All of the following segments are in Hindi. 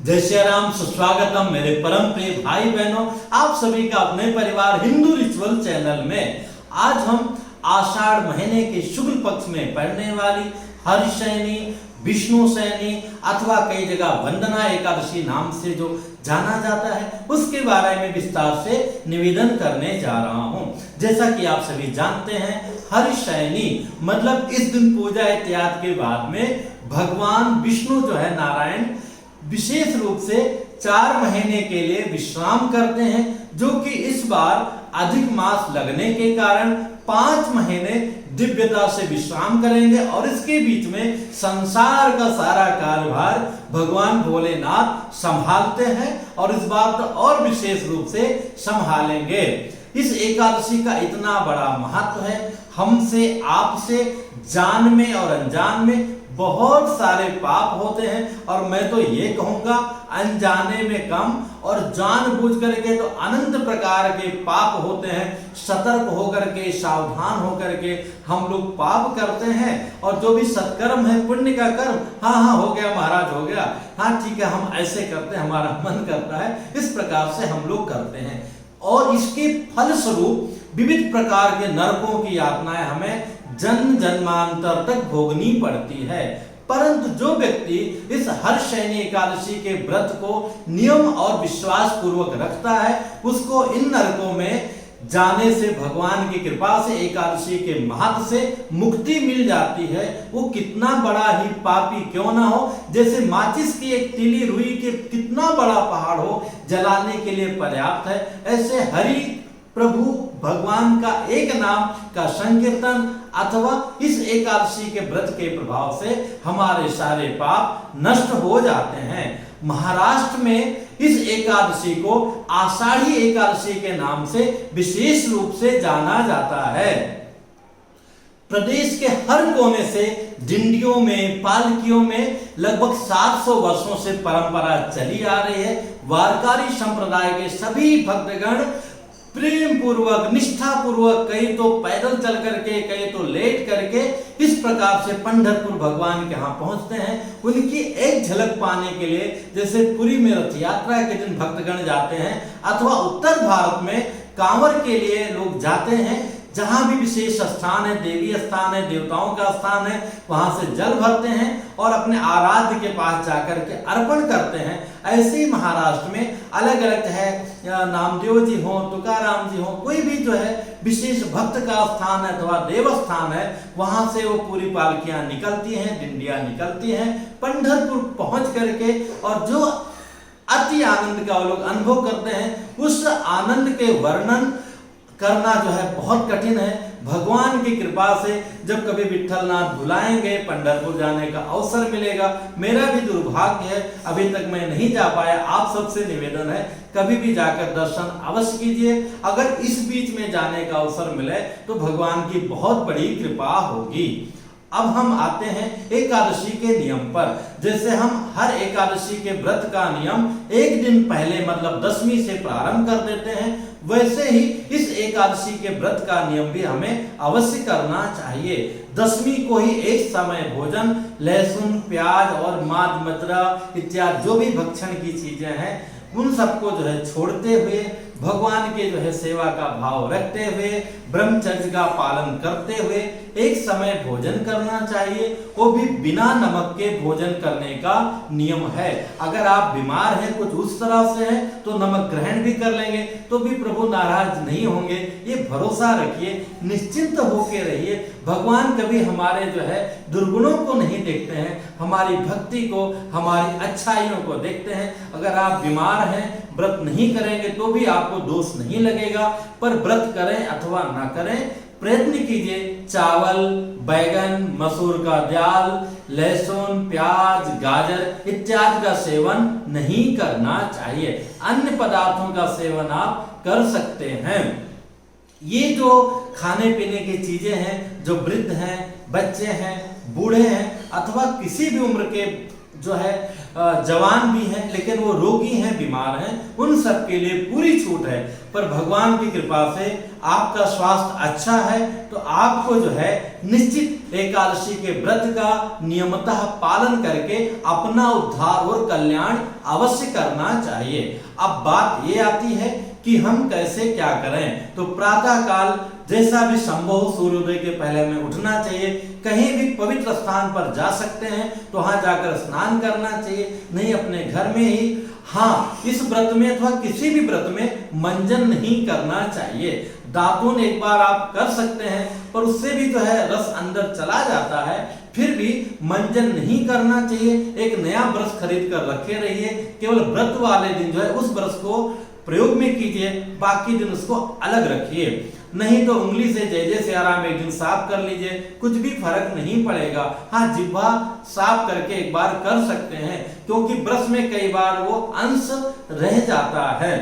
जय श्री राम, सुस्वागतम मेरे परम प्रिय भाई बहनों, आप सभी का अपने परिवार हिंदू रिचुअल चैनल में। आज हम आषाढ़ महीने के शुक्ल पक्ष में पड़ने वाली हरिशयनी, विष्णु शयनी अथवा कई जगह वंदना एकादशी नाम से जो जाना जाता है उसके बारे में विस्तार से निवेदन करने जा रहा हूं। जैसा कि आप सभी जानते हैं, हरिशयनी मतलब इस दिन पूजा इत्यादि के बाद में भगवान विष्णु जो है नारायण विशेष रूप से 4 महीने के लिए विश्राम करते हैं, जो कि इस बार अधिक मास लगने के कारण 5 महीने दिव्यता से विश्राम करेंगे और इसके बीच में संसार का सारा कार्यभार भगवान भोलेनाथ संभालते हैं और इस बार तो और विशेष रूप से संभालेंगे। इस एकादशी का इतना बड़ा महत्व है, हमसे आपसे जान में और अनजान में बहुत सारे पाप होते हैं और मैं तो ये कहूंगा अनजाने में कम और जानबूझ करके तो अनंत प्रकार के पाप होते हैं। सतर्क होकर के, सावधान होकर के हम लोग पाप करते हैं और जो भी सत्कर्म है, पुण्य का कर्म, हाँ हो गया महाराज, हो गया, हाँ ठीक है, हम ऐसे करते हैं, हमारा मन करता है, इस प्रकार से हम लोग करते हैं और इसके फलस्वरूप विविध प्रकार के नरकों की यातनाएं हमें जन्म जन्मांतर तक भोगनी पड़ती है। परंतु जो व्यक्ति इस हरिशयनी एकादशी के व्रत को नियम और विश्वास पूर्वक रखता है, उसको इन नरकों में जाने से भगवान की कृपा से, एकादशी के महत्व से मुक्ति मिल जाती है। वो कितना बड़ा ही पापी क्यों ना हो, जैसे माचिस की एक तीली रुई के कितना बड़ा पहाड़ हो, जलाने के लिए पर्याप्त है, ऐसे हरि प्रभु भगवान का एक नाम का संकीर्तन अथवा इस एकादशी के व्रत के प्रभाव से हमारे सारे पाप नष्ट हो जाते हैं। महाराष्ट्र में इस एकादशी को आषाढ़ी एकादशी के नाम से विशेष रूप से जाना जाता है। प्रदेश के हर कोने से डिंडियों में, पालकियों में लगभग 700 वर्षों से परंपरा चली आ रही है। वारकरी संप्रदाय के सभी भक्तगण प्रेम पूर्वक, निष्ठा पूर्वक, कई तो पैदल चल करके, कई तो लेट करके इस प्रकार से पंढरपुर भगवान के यहाँ पहुंचते हैं। उनकी एक झलक पाने के लिए, जैसे पुरी में रथ यात्रा के दिन भक्तगण जाते हैं अथवा उत्तर भारत में कांवर के लिए लोग जाते हैं, जहां भी विशेष स्थान है, देवी स्थान है, देवताओं का स्थान है, वहां से जल भरते हैं और अपने आराध्य के पास जाकर के अर्पण करते हैं। ऐसे ही महाराष्ट्र में अलग अलग है, नामदेव जी हो, तुकाराम जी हो, कोई भी जो है विशेष भक्त का स्थान है अथवा देव स्थान है, वहां से वो पूरी पालकियां निकलती हैं, डिंडियां निकलती हैं, पंढरपुर पहुंच करके, और जो अति आनंद का वो लोग अनुभव करते हैं, उस आनंद के वर्णन करना जो है बहुत कठिन है। भगवान की कृपा से जब कभी विठलनाथ बुलाएंगे, पंढरपुर जाने का अवसर मिलेगा। मेरा भी दुर्भाग्य है, अभी तक मैं नहीं जा पाया। आप सबसे निवेदन है, कभी भी जाकर दर्शन अवश्य कीजिए। अगर इस बीच में जाने का अवसर मिले तो भगवान की बहुत बड़ी कृपा होगी। अब हम आते हैं एकादशी के नियम पर। जैसे हम हर एकादशी के व्रत का नियम एक दिन पहले मतलब दशमी से प्रारंभ कर देते हैं, वैसे ही इस एकादशी के व्रत का नियम भी हमें अवश्य करना चाहिए। दशमी को ही एक समय भोजन, लहसुन, प्याज और मांस, मदिरा इत्यादि जो भी भक्षण की चीजें हैं, उन सबको जो है छोड़ते हुए, भगवान के जो है सेवा का भाव रखते हुए, ब्रह्मचर्य का पालन करते हुए एक समय भोजन करना चाहिए। वो भी बिना नमक के भोजन करने का नियम है। अगर आप बीमार हैं, कुछ उस तरह से हैं, तो नमक ग्रहण भी कर लेंगे तो भी प्रभु नाराज नहीं होंगे, ये भरोसा रखिए, निश्चिंत होके रहिए। भगवान कभी हमारे जो है दुर्गुणों को नहीं देखते हैं, हमारी भक्ति को, हमारी अच्छाइयों को देखते हैं। अगर आप बीमार हैं, व्रत नहीं करेंगे तो भी आपको दोष नहीं लगेगा, पर व्रत करें अथवा ना करें, प्रयत्न कीजिए चावल, बैगन, मसूर का दाल, लहसुन, प्याज, गाजर इत्यादि का सेवन नहीं करना चाहिए। अन्य पदार्थों का सेवन आप कर सकते हैं। ये जो खाने पीने की चीजें हैं, जो वृद्ध हैं, बच्चे हैं, बूढ़े हैं अथवा किसी भी उम्र के जो है जवान भी हैं लेकिन वो रोगी हैं, बीमार हैं, उन सब के लिए पूरी छूट है। पर भगवान की कृपा से आपका स्वास्थ्य अच्छा है तो आपको जो है निश्चित एकादशी के व्रत का नियमतः पालन करके अपना उद्धार और कल्याण अवश्य करना चाहिए। अब बात ये आती है कि हम कैसे क्या करें। तो प्रातः काल जैसा भी संभव हो सूर्योदय के पहले हमें उठना चाहिए। कहीं भी पवित्र स्थान पर जा सकते हैं तो वहां जाकर स्नान करना चाहिए, नहीं अपने घर में ही। हाँ, इस व्रत में अथवा किसी भी व्रत में मंजन नहीं करना चाहिए। दातून एक बार आप कर सकते हैं पर उससे भी जो है रस अंदर चला जाता है, फिर भी मंजन नहीं करना चाहिए। एक नया ब्रश खरीद कर रखे रहिए, केवल व्रत वाले दिन जो है उस ब्रश को प्रयोग में कीजिए, बाकी दिन उसको अलग रखिए। नहीं तो उंगली से जय जय सिया राम एक दिन साफ कर लीजिए, कुछ भी फर्क नहीं पड़ेगा। हाँ, जिह्वा साफ करके एक बार कर सकते हैं क्योंकि ब्रश में कई बार वो अंश रह जाता है।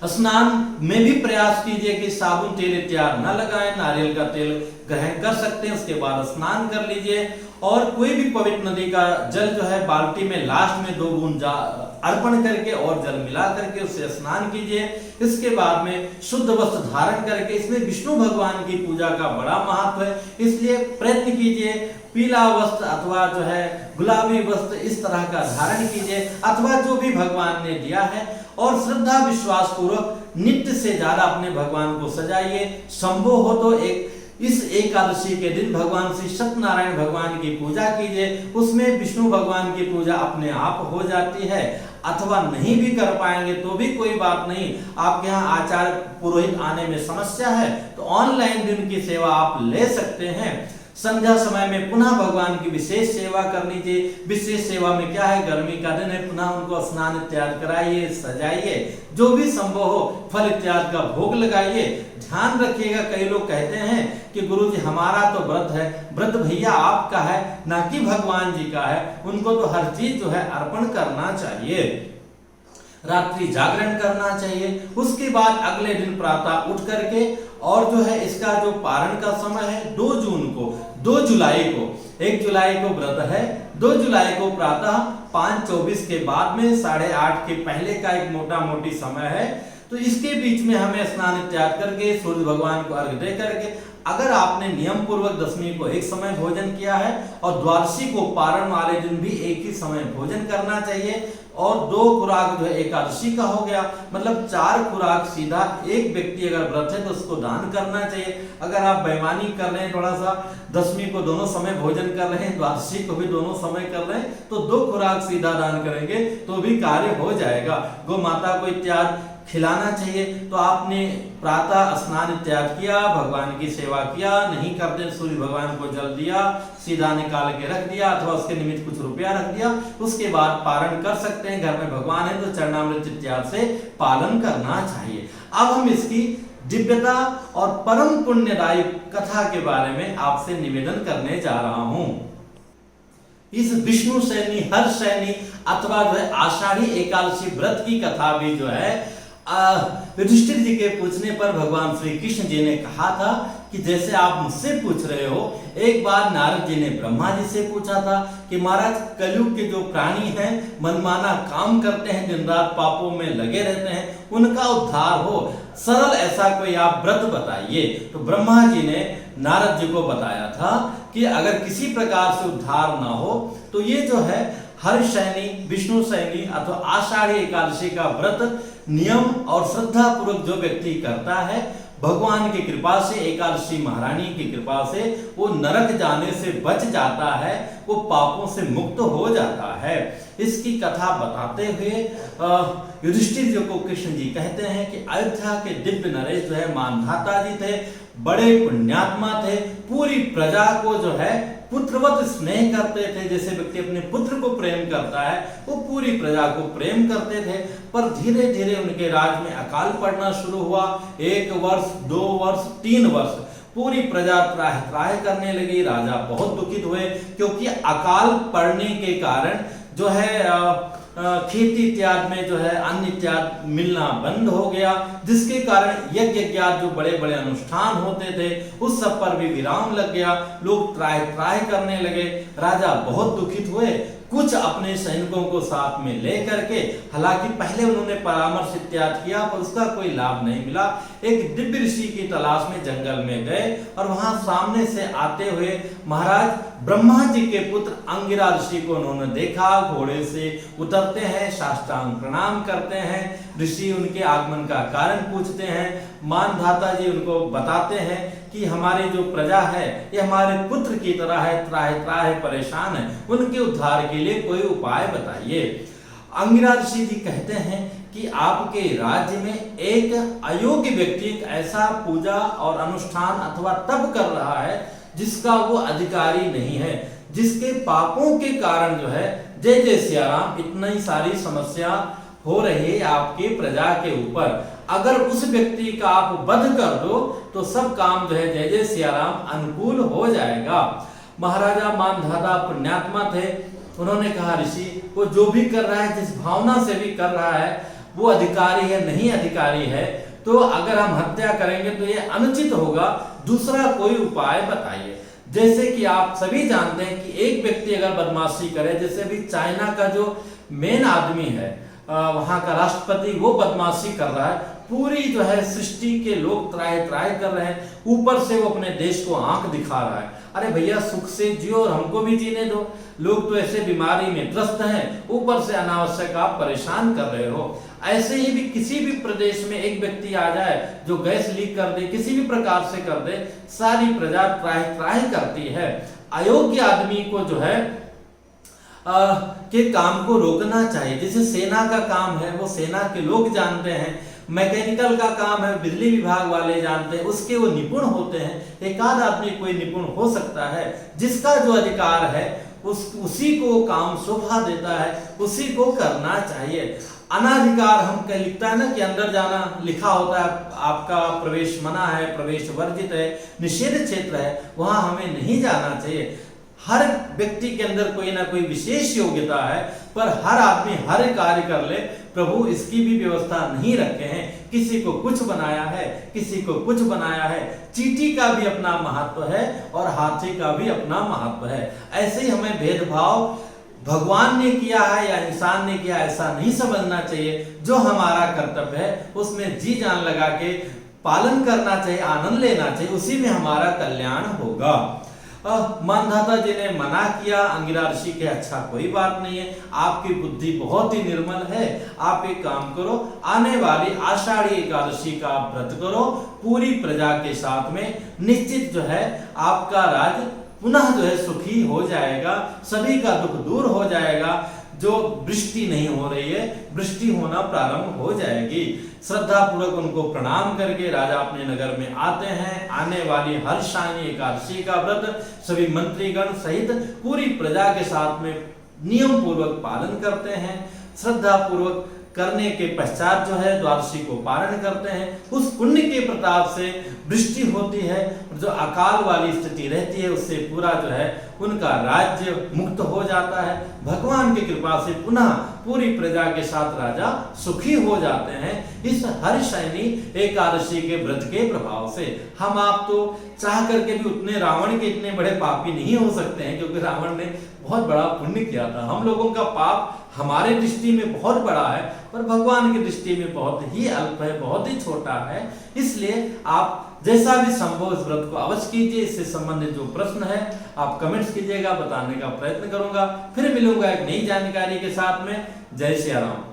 स्नान में भी प्रयास कीजिए कि साबुन तेल इत्यादि न लगाएं, नारियल का तेल ग्रहण कर सकते हैं, उसके बाद स्नान कर लीजिए। और कोई भी पवित्र नदी का जल जो है बाल्टी में लास्ट में 2 बूंद अर्पण करके और जल मिला करके उससे स्नान कीजिए। इसके बाद में शुद्ध वस्त्र धारण करके, इसमें विष्णु भगवान की पूजा का बड़ा महत्व है, इसलिए प्रयत्न कीजिए पीला वस्त्र अथवा जो है गुलाबी वस्त्र इस तरह का धारण कीजिए अथवा जो भी भगवान ने दिया है, और श्रद्धा विश्वास पूर्वक नित्य से ज्यादा अपने भगवान को सजाइए। संभव हो तो इस एकादशी के दिन भगवान श्री सत्यनारायण भगवान की पूजा कीजिए, उसमें विष्णु भगवान की पूजा अपने आप हो जाती है। अथवा नहीं भी कर पाएंगे तो भी कोई बात नहीं, आपके यहाँ आचार्य पुरोहित आने में समस्या है तो ऑनलाइन दिन की सेवा आप ले सकते हैं। संध्या समय में पुनः भगवान की विशेष सेवा कर लीजिए। विशेष सेवा में क्या है, गर्मी का दिन है, पुनः उनको स्नान इत्यादि कराइए, सजाइए, जो भी संभव हो फल इत्यादि का भोग लगाइए। ध्यान रखिएगा, कई लोग कहते हैं कि गुरुजी हमारा तो व्रत है, व्रत भैया आपका है ना कि भगवान जी का है, उनको तो हर चीज जो है अर्पण करना चाहिए, रात्रि जागरण करना चाहिए। उसके बाद अगले दिन प्रातः उठ करके और जो है इसका जो पारण का समय है 2 जुलाई को 1 जुलाई को व्रत है, 2 जुलाई को प्रातः 5:24 के बाद में 8:30 के पहले का एक मोटा मोटी समय है। तो इसके बीच में हमें स्नान इत्यादि करके सूर्य भगवान को अर्घ्य दे करके, अगर आपने नियम पूर्वक दशमी को एक समय भोजन किया है और द्वादशी को पारण वाले दिन भी एक ही समय भोजन करना चाहिए, और 2 खुराक जो है एकादशी का हो गया, मतलब 4 खुराक सीधा एक व्यक्ति अगर व्रत है तो उसको दान करना चाहिए। अगर आप बेईमानी कर रहे हैं, थोड़ा सा दशमी को दोनों समय भोजन कर रहे हैं, द्वादशी को भी दोनों समय कर रहे हैं, तो 2 खुराक सीधा दान करेंगे तो भी कार्य हो जाएगा। गौ माता को इत्यादि खिलाना चाहिए। तो आपने प्रातः स्नान इत्यादि किया, भगवान की सेवा किया, नहीं करते सूर्य भगवान को जल दिया, सीधा निकाल के रख दिया अथवा उसके निमित्त कुछ रुपया रख दिया, उसके बाद पारण कर सकते हैं। घर में भगवान है तो चरणामृत इत्यादि से पालन करना चाहिए। अब हम इसकी दिव्यता और परम पुण्यदायी कथा के बारे में आपसे निवेदन करने जा रहा हूं। इस विष्णु सैनी, हर सैनी अथवा जो है आषाढ़ी एकादशी व्रत की कथा भी जो है युधिष्ठिर जी के पूछने पर भगवान श्री कृष्ण जी ने कहा था कि जैसे आप मुझसे पूछ रहे हो, एक बार नारद जी ने ब्रह्मा जी से पूछा था कि महाराज कलयुग के जो प्राणी हैं मनमाना काम करते हैं, दिन रात पापों में लगे रहते हैं, उनका उद्धार हो, सरल ऐसा कोई आप व्रत बताइए। तो ब्रह्मा जी ने नारद जी को बताया था कि अगर किसी प्रकार से उद्धार ना हो तो ये जो है हर शैनी, विष्णु शैनी अथवा आषाढ़ी एकादशी का व्रत नियम और श्रद्धा पूर्वक जो व्यक्ति करता है, भगवान की कृपा से, एकादशी महारानी की कृपा से वो नरक जाने से बच जाता है, वो पापों से मुक्त हो जाता है। इसकी कथा बताते हुए युधिष्ठिर जी को कृष्ण जी कहते हैं कि अयोध्या के दिव्य नरेश जो है मानधाता जी थे, बड़े पुण्यात्मा थे, पूरी प्रजा को जो है पुत्रवत स्नेह करते थे। जैसे व्यक्ति अपने पुत्र को प्रेम करता है वो पूरी प्रजा को प्रेम करते थे। पर धीरे धीरे उनके राज में अकाल पड़ना शुरू हुआ। 1 वर्ष, 2 वर्ष, 3 वर्ष पूरी प्रजा त्राह त्राह करने लगी। राजा बहुत दुखित हुए क्योंकि अकाल पड़ने के कारण जो है खेती इत्यादि में जो है अन्न इत्यादि मिलना बंद हो गया, जिसके कारण यज्ञ इत्यादि जो बड़े बड़े अनुष्ठान होते थे उस सब पर भी विराम लग गया। लोग त्राह त्राह करने लगे। राजा बहुत दुखित हुए कुछ अपने सैनिकों को साथ में ले करके, हालांकि पहले उन्होंने परामर्श इत्यादि किया पर उसका कोई लाभ नहीं मिला, एक दिव्य ऋषि की तलाश में जंगल में गए और वहां सामने से आते हुए महाराज ब्रह्मा जी के पुत्र अंगिरा ऋषि को उन्होंने देखा। घोड़े से उतरते हैं, साष्टांग प्रणाम करते हैं, ऋषि उनके आगमन का कारण पूछते हैं। मानधाता जी उनको बताते हैं कि हमारी जो प्रजा है ये हमारे पुत्र की तरह है, त्राहि त्राहि परेशान है, उनके उद्धार के लिए कोई उपाय बताइए। अंगिरा ऋषि जी कहते हैं कि आपके राज्य में एक अयोग्य व्यक्ति एक ऐसा पूजा और अनुष्ठान अथवा तप कर रहा है जिसका वो अधिकारी नहीं है, जिसके पापों के कारण जो है जय जय सिया राम इतनी सारी समस्या हो रही है आपकी प्रजा के ऊपर। अगर उस व्यक्ति का आप वध कर दो तो सब काम जो है जय जय सिया राम अनुकूल हो जाएगा। महाराजा मानधाता पुण्यात्मा थे, उन्होंने कहा ऋषि वो जो भी कर रहा है, जिस भावना से भी कर रहा है, वो अधिकारी है नहीं अधिकारी है, तो अगर हम हत्या करेंगे तो ये अनुचित होगा, दूसरा कोई उपाय बताइए। जैसे कि आप सभी जानते हैं कि एक व्यक्ति अगर बदमाशी करे, जैसे अभी चाइना का जो मेन आदमी है वहां का राष्ट्रपति, वो बदमाशी कर रहा है, पूरी जो है सृष्टि के लोग त्राहि त्राहि कर रहे हैं, ऊपर से वो अपने देश को आंख दिखा रहा है। अरे भैया सुख से जियो और हमको भी जीने दो, लोग तो ऐसे बीमारी में ग्रस्त हैं, ऊपर से अनावश्यक आप परेशान कर रहे हो। ऐसे ही भी किसी भी प्रदेश में एक व्यक्ति आ जाए जो गैस लीक कर दे, किसी भी प्रकार से कर दे, सारी प्रजा त्राहि त्राहि करती है। अयोग्य आदमी को जो है के काम को रोकना चाहिए। जैसे सेना का काम है वो सेना के लोग जानते हैं, मैकेनिकल का काम है बिजली विभाग वाले जानते हैं, उसके वो निपुण होते हैं। एक आध आदमी कोई निपुण हो सकता है, जिसका जो अधिकार है उसी को काम शोभा देता है, उसी को करना चाहिए। अनाधिकार हम कह लिखता है ना कि अंदर जाना लिखा होता है, आपका प्रवेश मना है, प्रवेश वर्जित है, निषेध क्षेत्र है, वहां हमें नहीं जाना चाहिए। हर व्यक्ति के अंदर कोई ना कोई विशेष योग्यता है, पर हर आदमी हर कार्य कर ले, प्रभु इसकी भी व्यवस्था नहीं रखे हैं। किसी को कुछ बनाया है, किसी को कुछ बनाया है। चींटी का भी अपना महत्व है और हाथी का भी अपना महत्व है। ऐसे ही हमें भेदभाव भगवान ने किया है या इंसान ने किया ऐसा नहीं समझना चाहिए। जो हमारा कर्तव्य है उसमें जी जान लगा के पालन करना चाहिए, आनंद लेना चाहिए, उसी में हमारा कल्याण होगा। मानधाता जी ने मना किया, अंगिरा ऋषि के अच्छा कोई बात नहीं है, आपकी बुद्धि बहुत ही निर्मल है, आप एक काम करो, आने वाली आषाढ़ी एकादशी का आप व्रत करो, पूरी प्रजा के साथ में निश्चित जो है आपका राज्य पुनः जो है सुखी हो जाएगा, सभी का दुख दूर हो जाएगा। जो वृष्टि नहीं हो रही है वृष्टि होना प्रारंभ हो जाएगी। श्रद्धा पूर्वक उनको प्रणाम करके राजा अपने नगर में आते हैं। आने वाली हर्षायणी एकादशी का व्रत सभी मंत्रीगण सहित पूरी प्रजा के साथ में नियम पूर्वक पालन करते हैं। श्रद्धा पूर्वक करने के पश्चात जो है द्वादशी को पारण करते हैं। उस पुण्य के प्रताप से वृष्टि होती है, जो अकाल वाली स्थिति रहती है उससे पूरा जो है उनका राज्य मुक्त हो जाता है। भगवान की कृपा से पुनः पूरी प्रजा के साथ राजा सुखी हो जाते हैं इस हर्षायणी एकादशी के व्रत के प्रभाव से। हम आप तो चाह करके भी उतने रावण के इतने बड़े पापी नहीं हो सकते हैं, क्योंकि रावण ने बहुत बड़ा पुण्य किया था। हम लोगों का पाप हमारे दृष्टि में बहुत बड़ा है, पर भगवान की दृष्टि में बहुत ही अल्प है, बहुत ही छोटा है। इसलिए आप जैसा भी संभव इस व्रत को अवश्य कीजिए। इससे संबंधित जो प्रश्न है आप कमेंट्स कीजिएगा, बताने का प्रयत्न करूंगा। फिर मिलूंगा एक नई जानकारी के साथ में। जय श्री राम।